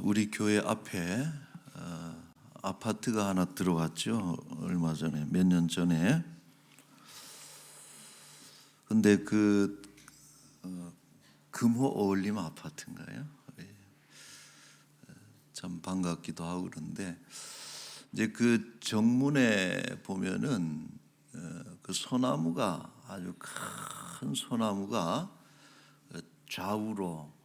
우리 교회 앞에 아파트가 하나 들어왔죠. 얼마 전에, 몇 년 전에. 근데 금호 어울림 아파트인가요? 참 반갑기도 하고 그런데 이제 그 정문에 보면은 그 소나무가 아주 큰 소나무가 좌우로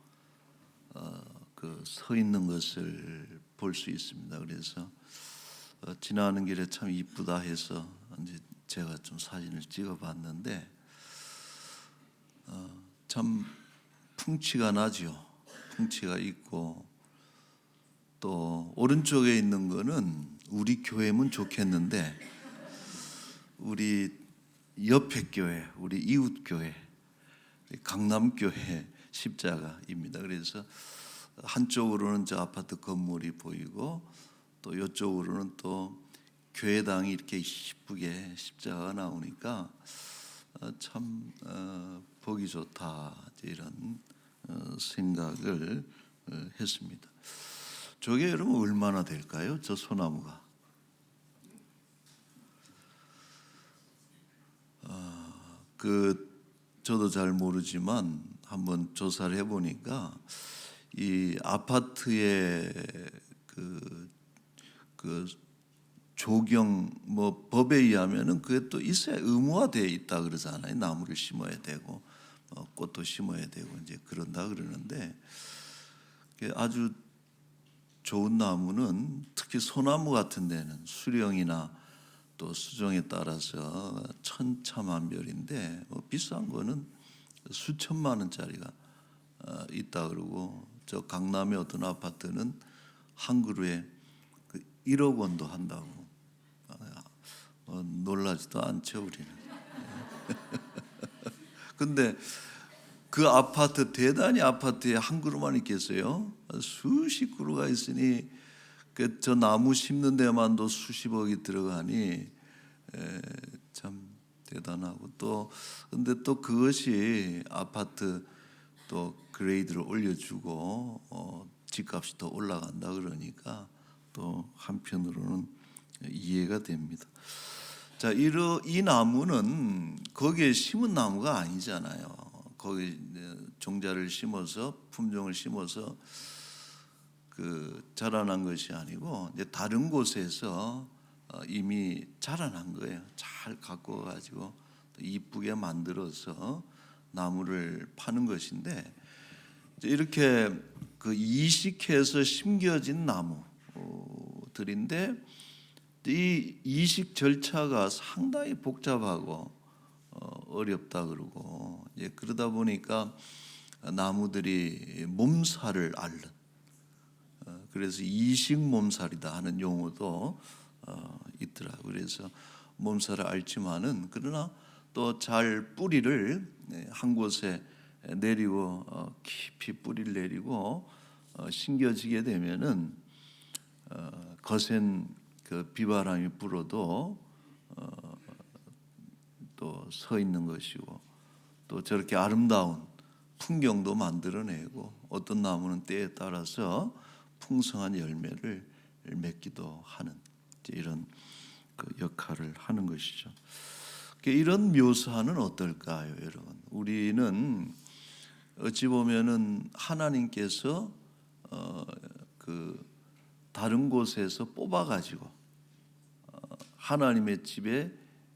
서 있는 것을 볼 수 있습니다. 그래서 지나가는 길에 참 이쁘다 해서 이제 제가 좀 사진을 찍어봤는데 참 풍치가 나죠. 풍치가 있고 또 오른쪽에 있는 거는 우리 교회면 좋겠는데 우리 옆에 교회, 우리 이웃 교회, 강남교회 십자가입니다. 그래서 한쪽으로는 저 아파트 건물이 보이고 또 이쪽으로는 또 교회당이 이렇게 이쁘게 십자가가 나오니까 참 보기 좋다 이런 생각을 했습니다. 저게 여러분 얼마나 될까요? 저 소나무가 저도 잘 모르지만 한번 조사를 해보니까 이 아파트의 그 조경 법에 의하면은 그게 또 있어야 의무화되어 있다 그러잖아요. 나무를 심어야 되고 꽃도 심어야 되고 이제 그런다 그러는데 아주 좋은 나무는 특히 소나무 같은 데는 수령이나 또 수종에 따라서 천차만별인데 비싼 거는 수천만 원짜리가 있다 그러고 저 강남의 어떤 아파트는 한 그루에 1억 원도 한다고. 놀라지도 않죠 우리는. 근데 그 아파트 대단히 아파트에 한 그루만 있겠어요? 수십 그루가 있으니 저 나무 심는 데만도 수십억이 들어가니 참 대단하고 또 근데 또 그것이 아파트 또 그레이드를 올려주고 집값이 더 올라간다 그러니까 또 한편으로는 이해가 됩니다. 자, 이 나무는 거기에 심은 나무가 아니잖아요. 거기 종자를 심어서 품종을 심어서 자라난 것이 아니고 이제 다른 곳에서 이미 자라난 거예요. 잘 갖고 가지고 이쁘게 만들어서 나무를 파는 것인데 이렇게 이식해서 심겨진 나무들인데 이 이식 절차가 상당히 복잡하고 어렵다 그러고 이제 그러다 보니까 나무들이 몸살을 앓는 그래서 이식 몸살이다 하는 용어도 있더라고요. 그래서 몸살을 앓지만은 그러나 또 잘 뿌리를 한 곳에 내리고 깊이 뿌리를 내리고 심겨지게 되면은 거센 비바람이 불어도 또 서 있는 것이고 또 저렇게 아름다운 풍경도 만들어내고 어떤 나무는 때에 따라서 풍성한 열매를 맺기도 하는 이런 역할을 하는 것이죠. 이런 묘사는 어떨까요, 여러분? 우리는 어찌 보면은 하나님께서 다른 곳에서 뽑아가지고 하나님의 집에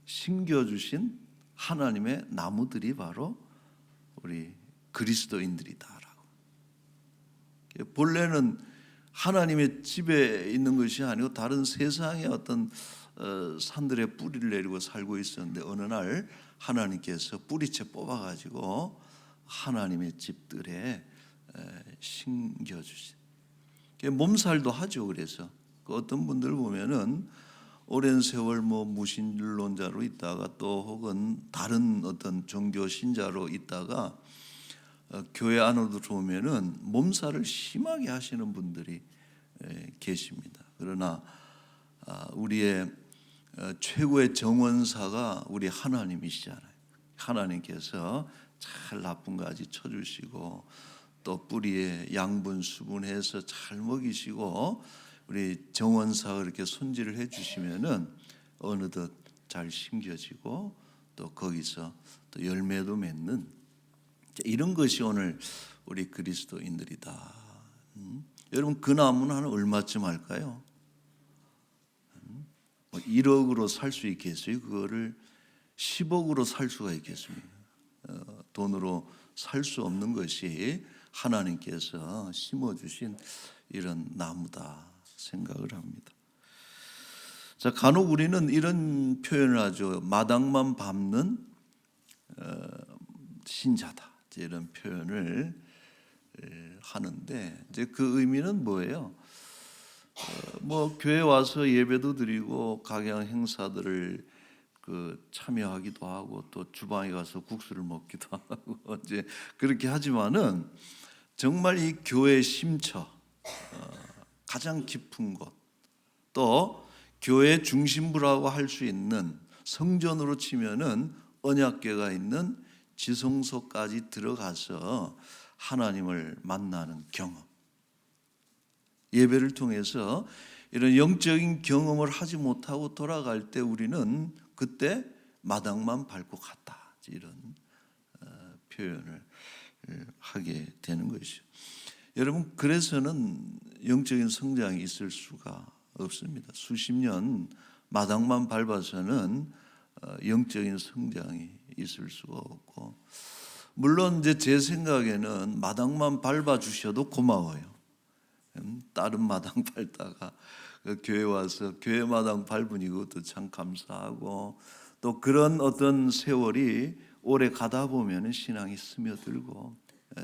심겨주신 하나님의 나무들이 바로 우리 그리스도인들이다라고. 본래는 하나님의 집에 있는 것이 아니고 다른 세상의 어떤 산들에 뿌리를 내리고 살고 있었는데 어느 날 하나님께서 뿌리채 뽑아가지고 하나님의 집들에 심겨주신 몸살도 하죠. 그래서 어떤 분들 보면은 오랜 세월 무신론자로 있다가 또 혹은 다른 어떤 종교 신자로 있다가 교회 안으로 들어오면은 몸살을 심하게 하시는 분들이 계십니다. 그러나 우리의 최고의 정원사가 우리 하나님이시잖아요. 하나님께서 잘 나쁜 가지 쳐주시고 또 뿌리에 양분 수분해서 잘 먹이시고 우리 정원사 이렇게 손질을 해주시면은 어느덧 잘 심겨지고 또 거기서 또 열매도 맺는 이런 것이 오늘 우리 그리스도인들이다. 여러분 그 나무는 한 얼마쯤 할까요? 1억으로 살 수 있겠어요? 그거를 10억으로 살 수가 있겠습니까? 돈으로 살 수 없는 것이 하나님께서 심어주신 이런 나무다 생각을 합니다. 자, 간혹 우리는 이런 표현을 하죠. 마당만 밟는 신자다. 이런 표현을 하는데 이제 그 의미는 뭐예요? 뭐 교회 와서 예배도 드리고 각양 행사들을 참여하기도 하고 또 주방에 가서 국수를 먹기도 하고 이제 그렇게 하지만은 정말 이 교회 심처 가장 깊은 곳 또 교회 중심부라고 할 수 있는 성전으로 치면은 언약궤가 있는 지성소까지 들어가서 하나님을 만나는 경험, 예배를 통해서 이런 영적인 경험을 하지 못하고 돌아갈 때 우리는 그때 마당만 밟고 갔다 이런 표현을 하게 되는 것이죠. 여러분 그래서는 영적인 성장이 있을 수가 없습니다. 수십 년 마당만 밟아서는 영적인 성장이 있을 수가 없고, 물론 이제 제 생각에는 마당만 밟아 주셔도 고마워요. 다른 마당 밟다가 교회 와서 교회 마당 밟으니 그것도 참 감사하고, 또 그런 어떤 세월이 오래 가다 보면 신앙이 스며들고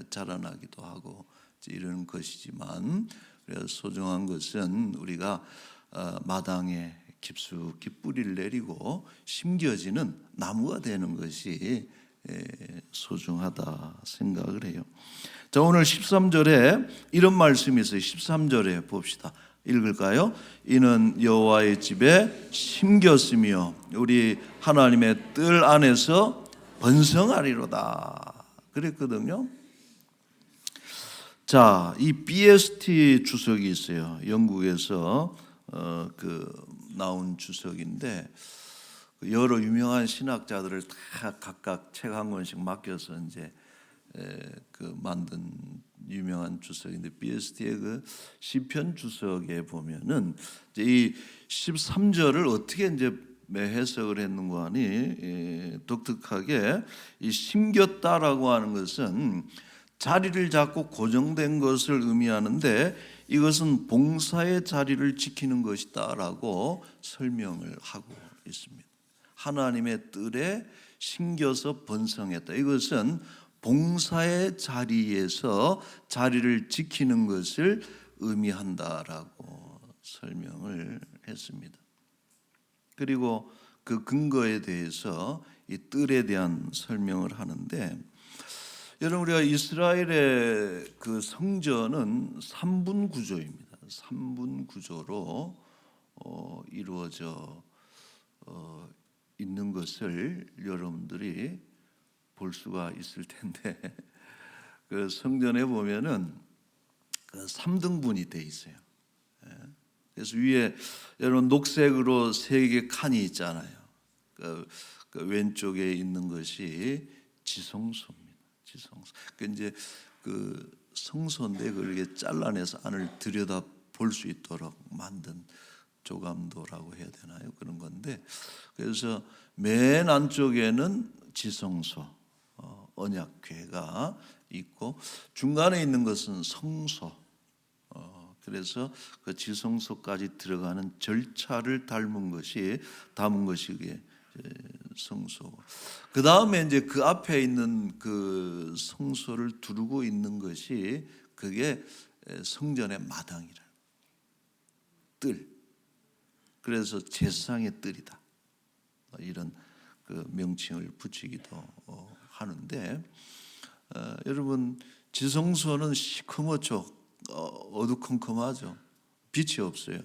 자라나기도 하고 이런 것이지만, 그래서 소중한 것은 우리가 마당에 깊숙이 뿌리를 내리고 심겨지는 나무가 되는 것이 소중하다 생각을 해요. 자, 오늘 13절에 이런 말씀이 있어요. 13절에 봅시다. 읽을까요? 이는 여호와의 집에 심겼으며 우리 하나님의 뜰 안에서 번성하리로다 그랬거든요. 자, 이 BST 주석이 있어요. 영국에서 나온 주석인데 여러 유명한 신학자들을 다 각각 책 한 권씩 맡겨서 이제 만든 유명한 주석인데, BST의 그 시편 주석에 보면은 이제 이 13절을 어떻게 이제 해석을 했는가 하니 독특하게 이 심겼다라고 하는 것은 자리를 잡고 고정된 것을 의미하는데 이것은 봉사의 자리를 지키는 것이다라고 설명을 하고 있습니다. 하나님의 뜰에 심겨서 번성했다. 이것은 봉사의 자리에서 자리를 지키는 것을 의미한다라고 설명을 했습니다. 그리고 그 근거에 대해서 이 뜰에 대한 설명을 하는데, 여러분 우리가 이스라엘의 그 성전은 3분 구조입니다. 3분 구조로 이루어져 있는 것을 여러분들이 볼 수가 있을 텐데, 그 성전에 보면은 그 3등분이 돼 있어요. 그래서 위에 여러분 녹색으로 3개 칸이 있잖아요. 그 왼쪽에 있는 것이 지성소입니다. 지성소. 그 이제 그 성소인데 그렇게 잘라내서 안을 들여다 볼 수 있도록 만든 조감도라고 해야 되나요? 그런 건데, 그래서 맨 안쪽에는 지성소, 언약궤가 있고 중간에 있는 것은 성소. 그래서 그 지성소까지 들어가는 절차를 담은 것이 그게 성소. 그 다음에 이제 그 앞에 있는 그 성소를 두르고 있는 것이 그게 성전의 마당이라. 뜰. 그래서 제사장의 뜰이다. 이런 그 명칭을 붙이기도 하는데, 여러분 지성소는 시커멓죠. 어두컴컴하죠. 빛이 없어요.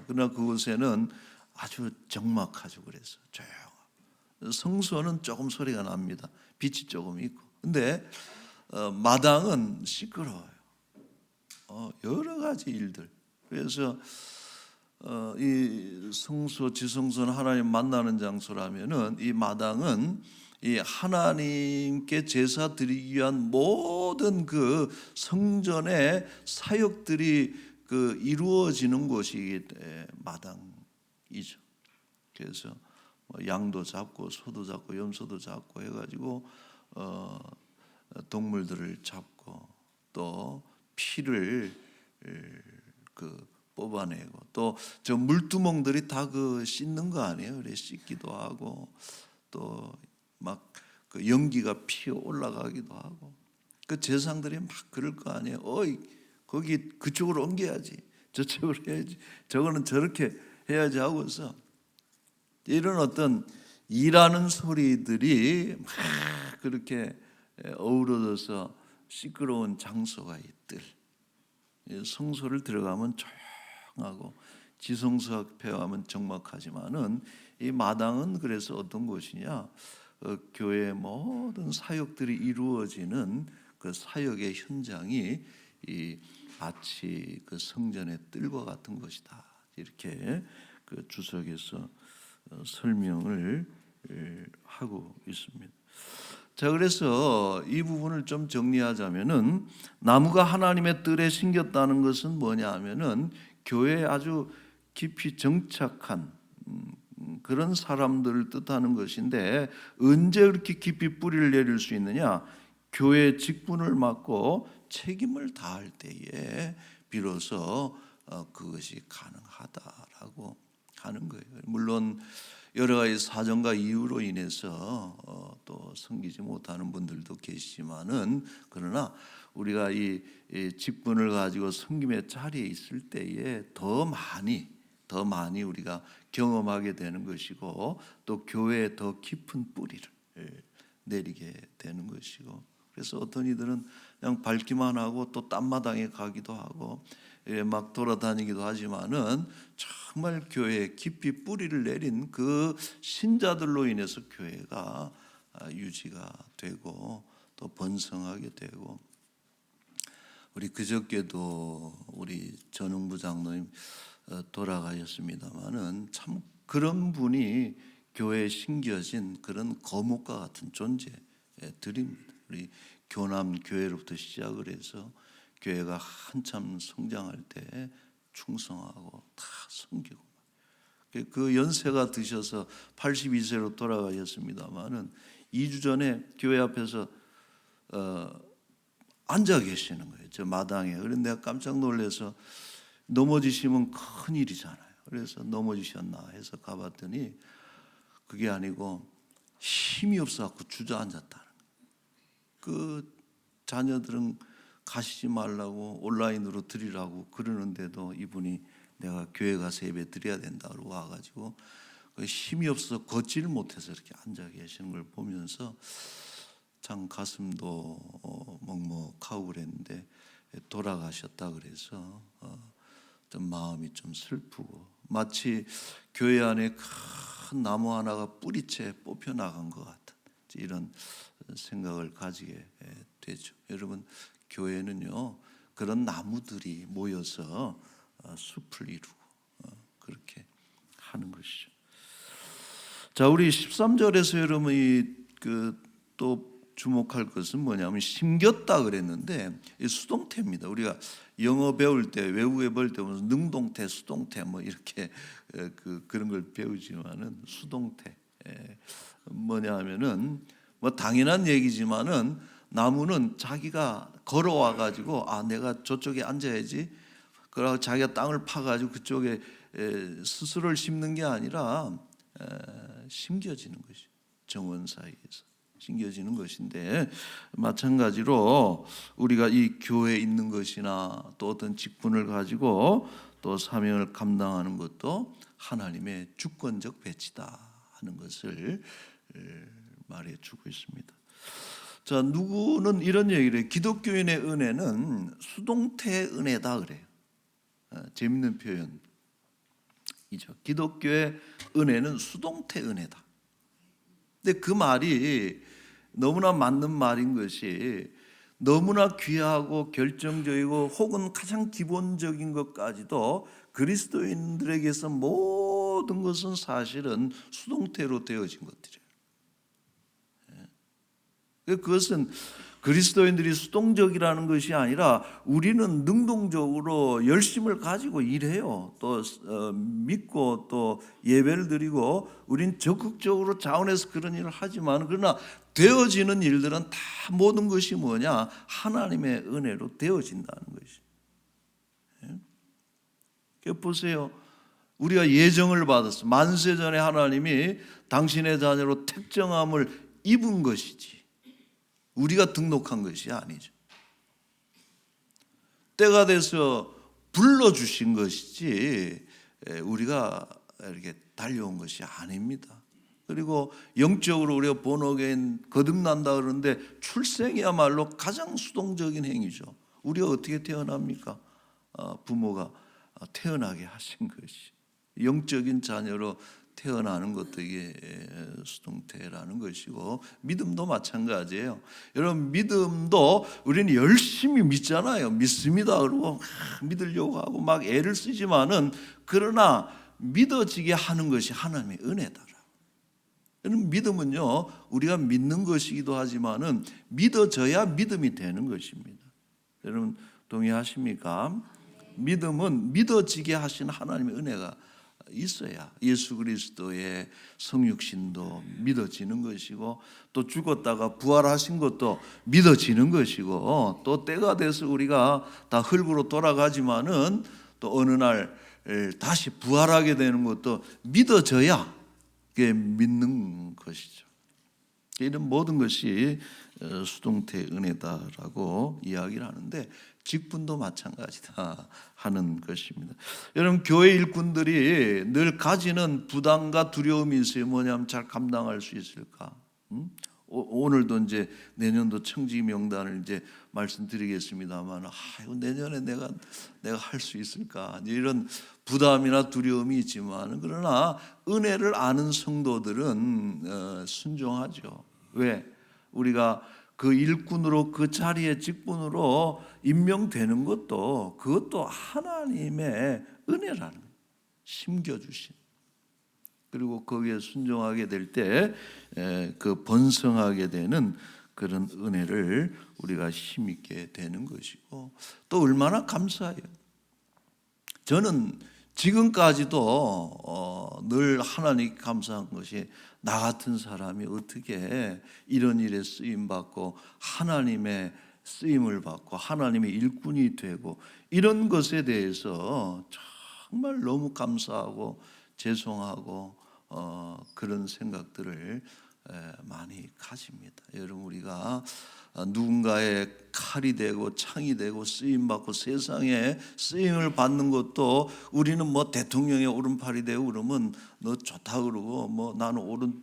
그러나 그곳에는 아주 적막하죠. 그래서 조용하고. 성소는 조금 소리가 납니다. 빛이 조금 있고. 근데 마당은 시끄러워요. 여러 가지 일들. 그래서 이 성소 지성소는 하나님 만나는 장소라면은 이 마당은 이 하나님께 제사 드리기 위한 모든 그 성전의 사역들이 그 이루어지는 곳이 마당이죠. 그래서 양도 잡고 소도 잡고 염소도 잡고 해가지고 동물들을 잡고 또 피를 그 뽑아내고 또 저 물두멍들이 다 그 씻는 거 아니에요? 그래 씻기도 하고 또 막 그 연기가 피어 올라가기도 하고 그 제사장들이 막 그럴 거 아니에요? 어이 거기 그쪽으로 옮겨야지 저쪽으로 해야지 저거는 저렇게 해야지 하고서 이런 어떤 일하는 소리들이 막 그렇게 어우러져서 시끄러운 장소가 있들. 성소를 들어가면 조용하고 지성소 앞에 가면 적막하지만은 이 마당은 그래서 어떤 곳이냐? 교회의 모든 사역들이 이루어지는 그 사역의 현장이 이 마치 그 성전의 뜰과 같은 것이다. 이렇게 그 주석에서 설명을 하고 있습니다. 자, 그래서 이 부분을 좀 정리하자면은 나무가 하나님의 뜰에 심겼다는 것은 뭐냐 하면은 교회에 아주 깊이 정착한 그런 사람들을 뜻하는 것인데 언제 그렇게 깊이 뿌리를 내릴 수 있느냐? 교회의 직분을 맡고 책임을 다할 때에 비로소 그것이 가능하다라고 하는 거예요. 물론 여러 가지 사정과 이유로 인해서 또 섬기지 못하는 분들도 계시지만은 그러나 우리가 이 직분을 가지고 섬김의 자리에 있을 때에 더 많이 우리가 경험하게 되는 것이고 또 교회에 더 깊은 뿌리를 내리게 되는 것이고 그래서 어떤 이들은 그냥 밟기만 하고 또 딴마당에 가기도 하고 막 돌아다니기도 하지만은 정말 교회에 깊이 뿌리를 내린 그 신자들로 인해서 교회가 유지가 되고 또 번성하게 되고 우리 그저께도 우리 전흥부 장로님 돌아가셨습니다만은 참 그런 분이 교회에 심겨진 그런 거목과 같은 존재들입니다. 우리 교남 교회로부터 시작을 해서 교회가 한참 성장할 때 충성하고 다 섬기고 그 연세가 드셔서 82세로 돌아가셨습니다만은 2주 전에 교회 앞에서 앉아 계시는 거예요. 저 마당에. 그래서 내가 깜짝 놀라서 넘어지시면 큰일이잖아요. 그래서 넘어지셨나 해서 가봤더니 그게 아니고 힘이 없어갖고 주저앉았다는 거예요. 그 자녀들은 가시지 말라고 온라인으로 드리라고 그러는데도 이분이 내가 교회 가서 예배 드려야 된다고 와가지고 힘이 없어서 걷지를 못해서 이렇게 앉아 계시는 걸 보면서 참 가슴도 먹먹하고 그랬는데 돌아가셨다 그래서 좀 마음이 좀 슬프고 마치 교회 안에 큰 나무 하나가 뿌리채 뽑혀 나간 것 같은 이런 생각을 가지게 되죠. 여러분 교회는요 그런 나무들이 모여서 숲을 이루고 그렇게 하는 것이죠. 자, 우리 13절에서 여러분이 또 주목할 것은 뭐냐면 심겼다 그랬는데 이 수동태입니다. 우리가 영어 배울 때 외국에 배울 때 무슨 능동태, 수동태 뭐 이렇게 그런 걸 배우지만은 수동태 뭐냐면은 뭐 당연한 얘기지만은 나무는 자기가 걸어와 가지고 내가 저쪽에 앉아야지. 그러고 자기가 땅을 파가지고 그쪽에 스스로를 심는 게 아니라 심겨지는 것이 정원 사이에서 심겨지는 것인데 마찬가지로 우리가 이 교회에 있는 것이나 또 어떤 직분을 가지고 또 사명을 감당하는 것도 하나님의 주권적 배치다 하는 것을 말해주고 있습니다. 자, 누구는 이런 얘기를 해요. 기독교인의 은혜는 수동태 은혜다 그래요. 재밌는 표현이죠. 기독교의 은혜는 수동태 은혜다. 근데 그 말이 너무나 맞는 말인 것이 너무나 귀하고 결정적이고 혹은 가장 기본적인 것까지도 그리스도인들에게서 모든 것은 사실은 수동태로 되어진 것들이에요. 그것은 그리스도인들이 수동적이라는 것이 아니라 우리는 능동적으로 열심을 가지고 일해요. 또 믿고 또 예배를 드리고 우린 적극적으로 자원해서 그런 일을 하지만, 그러나 되어지는 일들은 다 모든 것이 뭐냐? 하나님의 은혜로 되어진다는 것이. 보세요. 우리가 예정을 받았어. 만세 전에 하나님이 당신의 자녀로 택정함을 입은 것이지 우리가 등록한 것이 아니죠. 때가 돼서 불러주신 것이지 우리가 이렇게 달려온 것이 아닙니다. 그리고 영적으로 우리가 본어게인 거듭난다 그러는데 출생이야말로 가장 수동적인 행위죠. 우리가 어떻게 태어납니까? 부모가 태어나게 하신 것이, 영적인 자녀로 태어나는 것도 이게 수동태라는 것이고, 믿음도 마찬가지예요. 여러분, 믿음도 우리는 열심히 믿잖아요. 믿습니다 그러고 믿으려고 하고 막 애를 쓰지만은, 그러나 믿어지게 하는 것이 하나님의 은혜다. 여러분, 믿음은요 우리가 믿는 것이기도 하지만은 믿어져야 믿음이 되는 것입니다. 여러분 동의하십니까? 믿음은 믿어지게 하신 하나님의 은혜가 있어야 예수 그리스도의 성육신도 믿어지는 것이고, 또 죽었다가 부활하신 것도 믿어지는 것이고, 또 때가 돼서 우리가 다 흙으로 돌아가지만은 또 어느 날 다시 부활하게 되는 것도 믿어져야 그게 믿는 것이죠. 이런 모든 것이 수동태 은혜다라고 이야기를 하는데, 직분도 마찬가지다 하는 것입니다. 여러분, 교회 일꾼들이 늘 가지는 부담과 두려움이 있어요. 뭐냐면 잘 감당할 수 있을까? 오늘도 이제 내년도 청지 명단을 이제 말씀드리겠습니다만, 내년에 내가 할 수 있을까? 이런 부담이나 두려움이 있지만, 그러나 은혜를 아는 성도들은 순종하죠. 왜? 우리가 그 일꾼으로 그 자리에 직분으로 임명되는 것도 그것도 하나님의 은혜라는 거예요. 심겨주신. 그리고 거기에 순종하게 될 때 그 번성하게 되는 그런 은혜를 우리가 힘있게 되는 것이고, 또 얼마나 감사해요. 저는 지금까지도 늘 하나님께 감사한 것이, 나 같은 사람이 어떻게 이런 일에 쓰임받고 하나님의 쓰임을 받고 하나님의 일꾼이 되고, 이런 것에 대해서 정말 너무 감사하고 죄송하고 그런 생각들을 많이 가집니다. 여러분, 우리가 누군가의 칼이 되고 창이 되고 쓰임받고 세상에 쓰임을 받는 것도, 우리는 뭐 대통령의 오른팔이 되고 그러면 너 좋다 그러고, 뭐 나는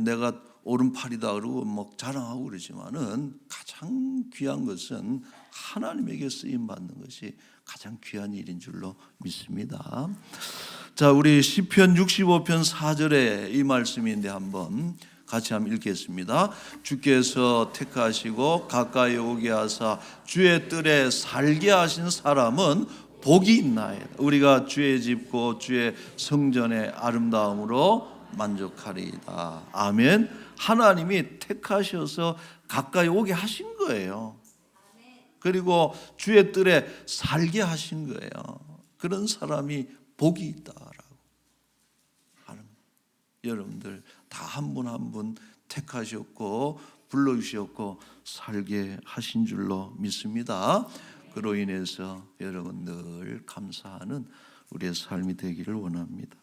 내가 오른팔이다 그러고 뭐 자랑하고 그러지만은, 가장 귀한 것은 하나님에게 쓰임 받는 것이 가장 귀한 일인 줄로 믿습니다. 자, 우리 시편 65편 4절에 이 말씀인데 한번 같이 한번 읽겠습니다. 주께서 택하시고 가까이 오게 하사 주의 뜰에 살게 하신 사람은 복이 있나이다. 우리가 주의 집고 주의 성전의 아름다움으로 만족하리이다. 아멘. 하나님이 택하셔서 가까이 오게 하신 거예요. 그리고 주의 뜰에 살게 하신 거예요. 그런 사람이 복이 있다라고 하는, 여러분들 다 한 분 한 분 택하셨고 불러주셨고 살게 하신 줄로 믿습니다. 그로 인해서 여러분 늘 감사하는 우리의 삶이 되기를 원합니다.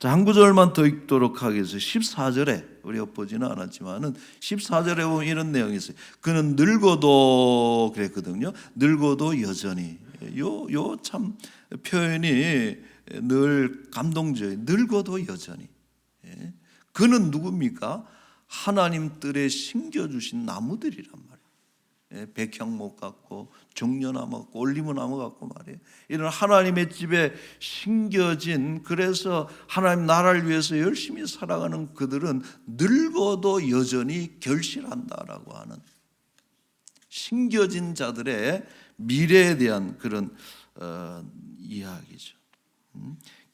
자, 한 구절만 더 읽도록 하겠습니다. 14절에 우리가 보지는 않았지만은 14절에 보면 이런 내용이 있어요. 그는 늙어도, 그랬거든요. 늙어도 여전히. 요 참 표현이 늘 감동적이에요. 늙어도 여전히. 그는 누굽니까? 하나님 뜰에 심겨주신 나무들이란 말이에요. 백향목 같고 종려나무 같고 올리브나무 같고 말이에요. 이런 하나님의 집에 심겨진, 그래서 하나님 나라를 위해서 열심히 살아가는 그들은 늙어도 여전히 결실한다라고 하는, 심겨진 자들의 미래에 대한 그런 이야기죠.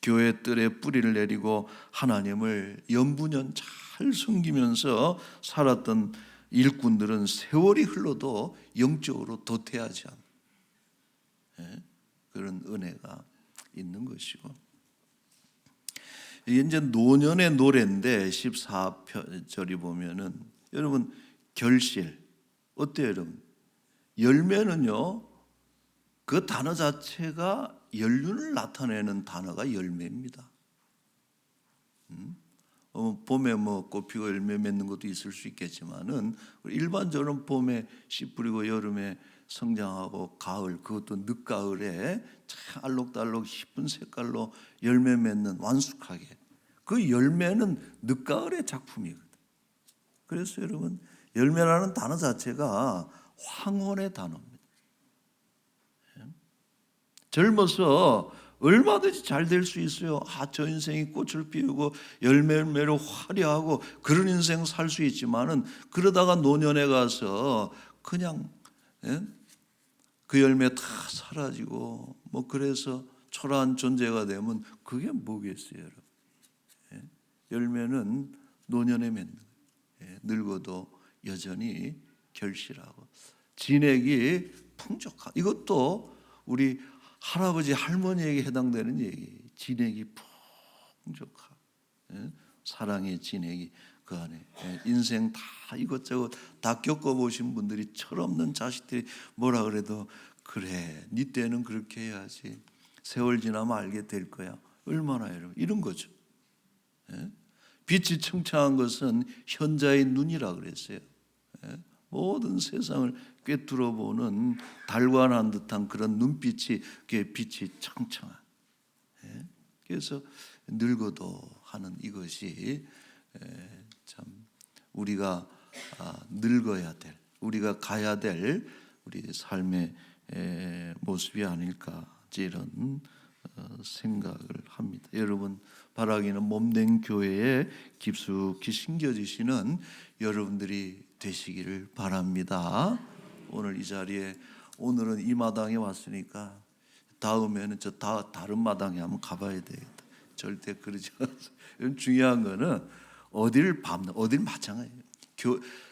교회 뜰에 뿌리를 내리고 하나님을 연분연 잘 섬기면서 살았던 일꾼들은 세월이 흘러도 영적으로 도태하지 않는 그런 은혜가 있는 것이고, 이게 이제 노년의 노래인데 14절이 보면은 여러분 결실 어때요 여러분? 열매는요, 그 단어 자체가 연륜을 나타내는 단어가 열매입니다. 봄에 뭐 꽃피고 열매 맺는 것도 있을 수 있겠지만은 일반적으로 봄에 씨 뿌리고 여름에 성장하고 가을, 그것도 늦가을에 참 알록달록 이쁜 색깔로 열매 맺는 완숙하게, 그 열매는 늦가을의 작품이거든. 그래서 여러분 열매라는 단어 자체가 황혼의 단어입니다. 젊어서 얼마든지 잘 될 수 있어요. 저 인생이 꽃을 피우고 열매로 화려하고 그런 인생 살 수 있지만은, 그러다가 노년에 가서 그냥 그 열매 다 사라지고 뭐 그래서 초라한 존재가 되면 그게 뭐겠어요, 여러분? 열매는 노년에 맺는 거예요. 늙어도 여전히 결실하고 진액이 풍족한, 이것도 우리 할아버지 할머니에게 해당되는 얘기예요. 진액이 풍족한 사랑의 진액이 그 안에, 인생 다 이것저것 다 겪어보신 분들이 철없는 자식들이 뭐라 그래도 그래 네 때는 그렇게 해야지, 세월 지나면 알게 될 거야, 얼마나 여러분 이런 거죠. 빛이 청청한 것은 현자의 눈이라 그랬어요. 모든 세상을 꿰뚫어보는 달관한 듯한 그런 눈빛이, 그게 빛이 청청한. 그래서 늙어도 하는 이것이 참 우리가 늙어야 될, 우리가 가야 될 우리 삶의 모습이 아닐까, 이런 생각을 합니다. 여러분 바라기는 몸된 교회에 깊숙이 심겨지시는 여러분들이 되시기를 바랍니다. 오늘 이 자리에, 오늘은 이 마당에 왔으니까 다음에는 다른 마당에 한번 가봐야 되겠다. 절대 그러지 않아요. 중요한 거는 어딜 마찬가지예요.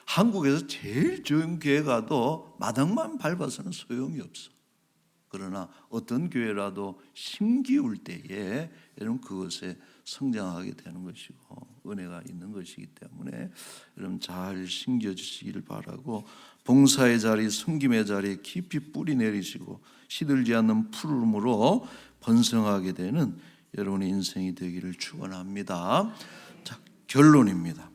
한국에서 제일 좋은 교회 가도 마당만 밟아서는 소용이 없어. 그러나 어떤 교회라도 심기울 때에 여러분 그것에 성장하게 되는 것이고 은혜가 있는 것이기 때문에 여러분 잘 심겨주시기를 바라고, 봉사의 자리, 섬김의 자리에 깊이 뿌리 내리시고 시들지 않는 푸름으로 번성하게 되는 여러분의 인생이 되기를 축원합니다. 자, 결론입니다.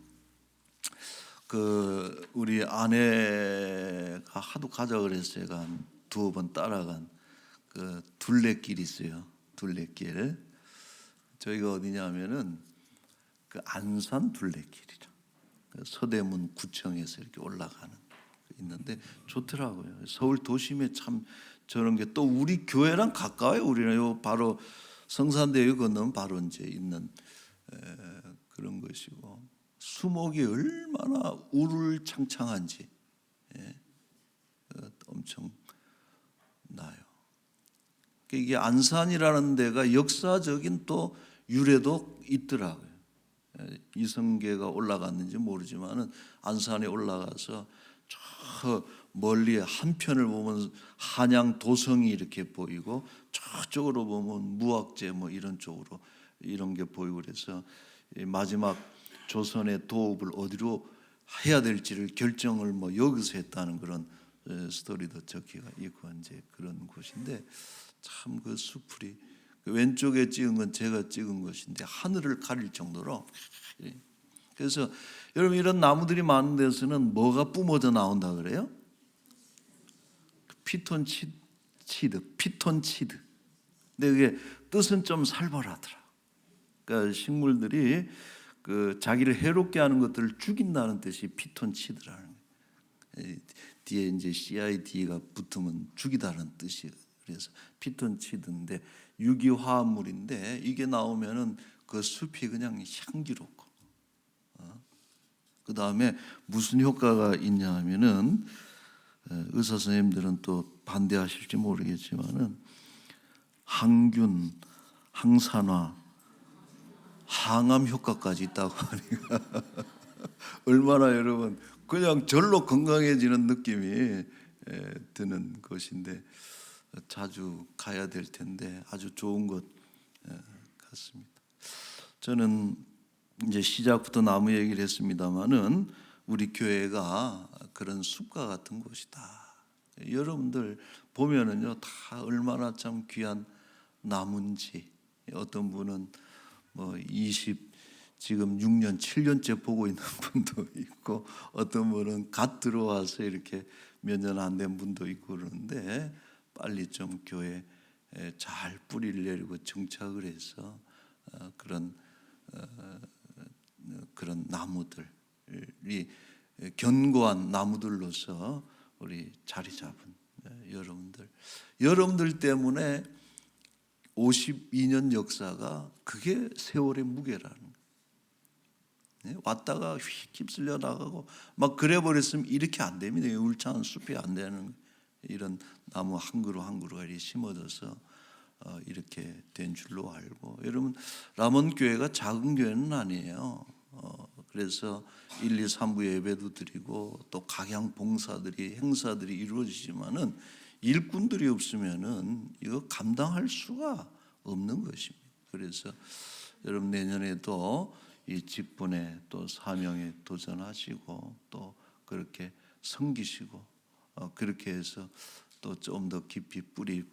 우리 아내가 하도 가자 그래서 제가 한 두어 번 따라간 그 둘레길이 있어요. 둘레길. 저희가 어디냐면은 그 안산 둘레길이라, 그 서대문 구청에서 이렇게 올라가는 있는데 좋더라고요. 서울 도심에 참 저런 게 또 우리 교회랑 가까워요. 우리는 요 바로 성산대교 건너면 바로 이제 있는 그런 것이고, 수목이 얼마나 우르창창한지 엄청 나요. 이게 안산이라는 데가 역사적인 또 유래도 있더라고요. 이성계가 올라갔는지 모르지만은 안산에 올라가서 저 멀리 한편을 보면 한양 도성이 이렇게 보이고 저쪽으로 보면 무학재 뭐 이런 쪽으로 이런 게 보이고, 그래서 마지막 조선의 도읍을 어디로 해야 될지를 결정을 뭐 여기서 했다는 그런 스토리도 적혀가 있고 이제 그런 곳인데, 참 그 수풀이 그 왼쪽에 찍은 건 제가 찍은 것인데 하늘을 가릴 정도로. 그래서 여러분 이런 나무들이 많은 데서는 뭐가 뿜어져 나온다 그래요? 피톤치드. 근데 그게 뜻은 좀 살벌하더라. 그러니까 식물들이 그 자기를 해롭게 하는 것들을 죽인다는 뜻이 피톤치드라는 거예요. 뒤에 이제 CID가 붙으면 죽이다는 뜻이에요. 그래서 피톤치드인데 유기화합물인데 이게 나오면은 그 숲이 그냥 향기롭고, 그 다음에 무슨 효과가 있냐 하면은 의사 선생님들은 또 반대하실지 모르겠지만은 항균, 항산화, 항암 효과까지 있다고 하니까 얼마나 여러분 그냥 절로 건강해지는 느낌이 드는 것인데 자주 가야 될 텐데 아주 좋은 것 같습니다. 저는 이제 시작부터 나무 얘기를 했습니다마는 우리 교회가 그런 숲과 같은 곳이다. 여러분들 보면은요 다 얼마나 참 귀한 나무인지. 어떤 분은 뭐 지금 6년 7년째 보고 있는 분도 있고 어떤 분은 갓 들어와서 이렇게 몇 년 안 된 분도 있고 그러는데 빨리 좀 교회에 잘 뿌리를 내리고 정착을 해서 그런 나무들이 견고한 나무들로서 우리 자리 잡은 여러분들 때문에 52년 역사가 그게 세월의 무게라는 거예요. 왔다가 휙 휩쓸려 나가고 막 그래 버렸으면 이렇게 안 됩니다. 울창한 숲이 안 되는 이런 나무 한 그루 한 그루가 이렇게 심어져서 이렇게 된 줄로 알고, 여러분 람원 교회가 작은 교회는 아니에요. 그래서 1, 2, 3부 예배도 드리고 또 각양 봉사들이 행사들이 이루어지지만은 일꾼들이 없으면은 이거 감당할 수가 없는 것입니다. 그래서 여러분 내년에도 이 직분에 또 사명에 도전하시고 또 그렇게 섬기시고 그렇게 해서 또 좀 더 깊이 뿌리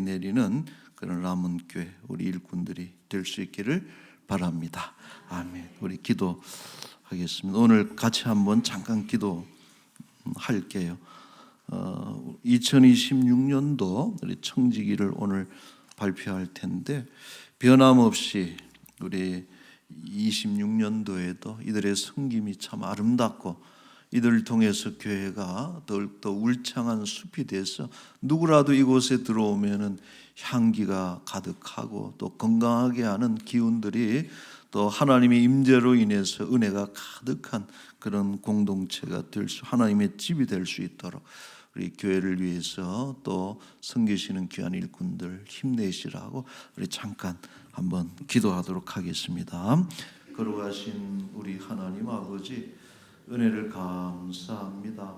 내리는 그런 람원교회 우리 일꾼들이 될 수 있기를 바랍니다. 아멘. 우리 기도하겠습니다. 오늘 같이 한번 잠깐 기도할게요. 2026년도 우리 청지기를 오늘 발표할 텐데 변함없이 우리 26년도에도 이들의 섬김이 참 아름답고 이들을 통해서 교회가 더욱더 울창한 숲이 돼서 누구라도 이곳에 들어오면은 향기가 가득하고 또 건강하게 하는 기운들이 또 하나님의 임재로 인해서 은혜가 가득한 그런 공동체가 하나님의 집이 될 수 있도록 우리 교회를 위해서 또 섬기시는 귀한 일꾼들 힘내시라고 우리 잠깐 한번 기도하도록 하겠습니다. 거룩하신 우리 하나님 아버지, 은혜를 감사합니다.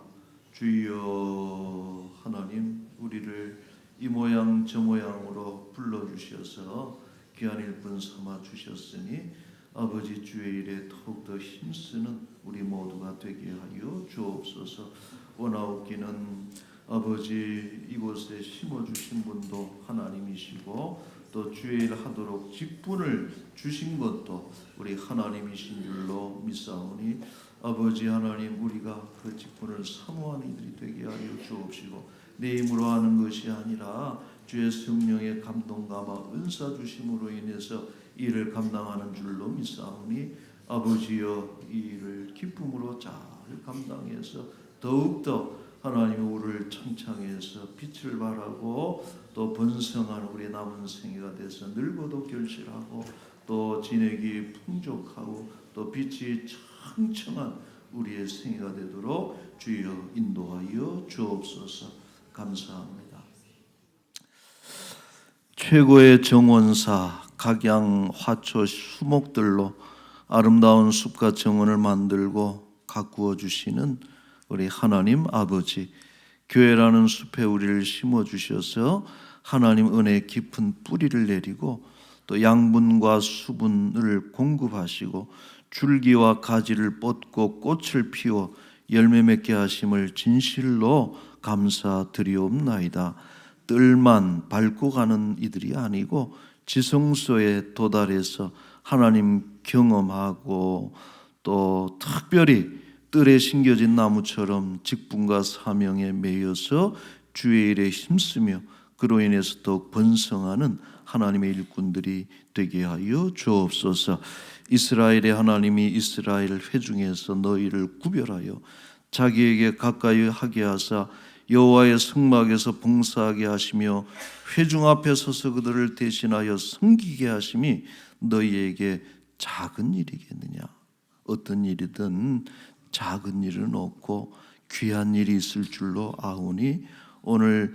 주여 하나님, 우리를 이 모양 저 모양으로 불러주셔서 귀한 일꾼 삼아 주셨으니 아버지 주의 일에 더욱더 힘쓰는 우리 모두가 되게 하여 주옵소서. 원하옵기는 아버지 이곳에 심어주신 분도 하나님이시고 또 주의 일 하도록 직분을 주신 것도 우리 하나님이신 줄로 믿사오니 아버지 하나님, 우리가 그 직분을 사모하는 이들이 되게 하여 주옵시고 내 힘으로 하는 것이 아니라 주의 성령의 감동감화 은사 주심으로 인해서 이 일을 감당하는 줄로 믿사오니 아버지여 이 일을 기쁨으로 잘 감당해서 더욱더 하나님 우리를 청창해서 빛을 발하고 또 번성하는 우리 남은 생애가 돼서 늙어도 결실하고 또 진액이 풍족하고 또 빛이 청청한 우리의 생애가 되도록 주여 인도하여 주옵소서. 감사합니다. 최고의 정원사 각양 화초 수목들로 아름다운 숲과 정원을 만들고 가꾸어 주시는 우리 하나님 아버지, 교회라는 숲에 우리를 심어 주셔서 하나님 은혜의 깊은 뿌리를 내리고 또 양분과 수분을 공급하시고 줄기와 가지를 뻗고 꽃을 피워 열매 맺게 하심을 진실로 감사드리옵나이다. 뜰만 밟고 가는 이들이 아니고 지성소에 도달해서 하나님 경험하고 또 특별히 뜰에 심겨진 나무처럼 직분과 사명에 매여서 주의 일에 힘쓰며 그로 인해서 더욱 번성하는 하나님의 일꾼들이 되게 하여 주옵소서. 이스라엘의 하나님이 이스라엘 회중에서 너희를 구별하여 자기에게 가까이 하게 하사 여호와의 성막에서 봉사하게 하시며 회중 앞에 서서 그들을 대신하여 섬기게 하심이 너희에게 작은 일이겠느냐. 어떤 일이든 작은 일은 없고 귀한 일이 있을 줄로 아오니 오늘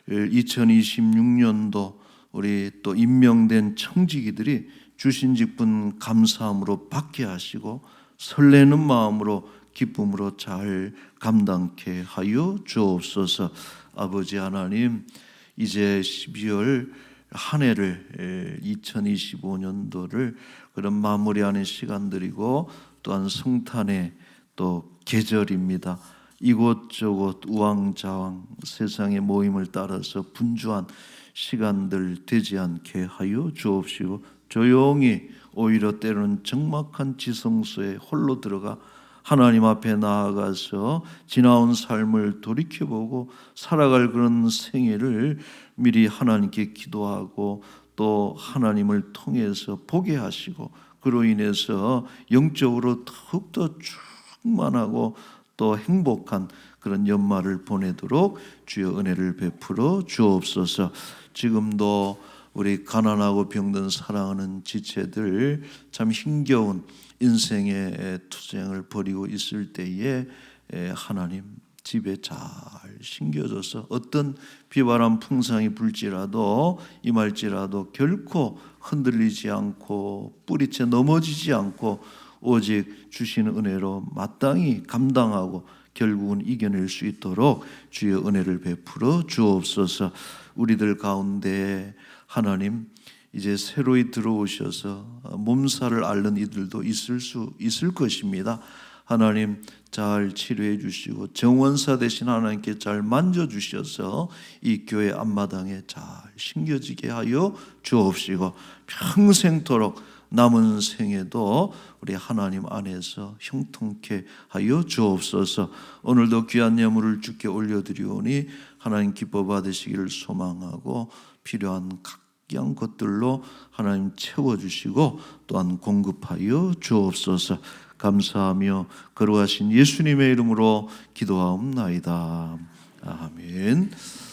2026년도 우리 또 임명된 청지기들이 주신 직분 감사함으로 받게 하시고 설레는 마음으로 기쁨으로 잘 감당케 하여 주옵소서. 아버지 하나님, 이제 12월 한 해를 2025년도를 그런 마무리하는 시간들이고 또한 성탄의 또 계절입니다. 이곳저곳 우왕좌왕 세상의 모임을 따라서 분주한 시간들 되지 않게 하여 주옵시고 조용히 오히려 때로는 적막한 지성소에 홀로 들어가 하나님 앞에 나아가서 지나온 삶을 돌이켜보고 살아갈 그런 생애를 미리 하나님께 기도하고 또 하나님을 통해서 보게 하시고 그로 인해서 영적으로 더욱더 충만하고 또 행복한 그런 연말을 보내도록 주여 은혜를 베풀어 주옵소서. 지금도 우리 가난하고 병든 사랑하는 지체들 참 힘겨운 인생의 투쟁을 벌이고 있을 때에 하나님 집에 잘 심겨져서 어떤 비바람 풍상이 불지라도 임할지라도 결코 흔들리지 않고 뿌리채 넘어지지 않고 오직 주시는 은혜로 마땅히 감당하고 결국은 이겨낼 수 있도록 주의 은혜를 베풀어 주옵소서. 우리들 가운데 하나님 이제 새로이 들어오셔서 몸살을 앓는 이들도 있을 것입니다. 하나님 잘 치료해 주시고 정원사 되신 하나님께 잘 만져주셔서 이 교회 앞마당에 잘 심겨지게 하여 주옵시고 평생토록 남은 생에도 우리 하나님 안에서 형통케 하여 주옵소서. 오늘도 귀한 예물을 주께 올려드리오니 하나님 기뻐 받으시기를 소망하고 필요한 각양 것들로 하나님 채워주시고 또한 공급하여 주옵소서. 감사하며 거룩하신 예수님의 이름으로 기도하옵나이다. 아멘.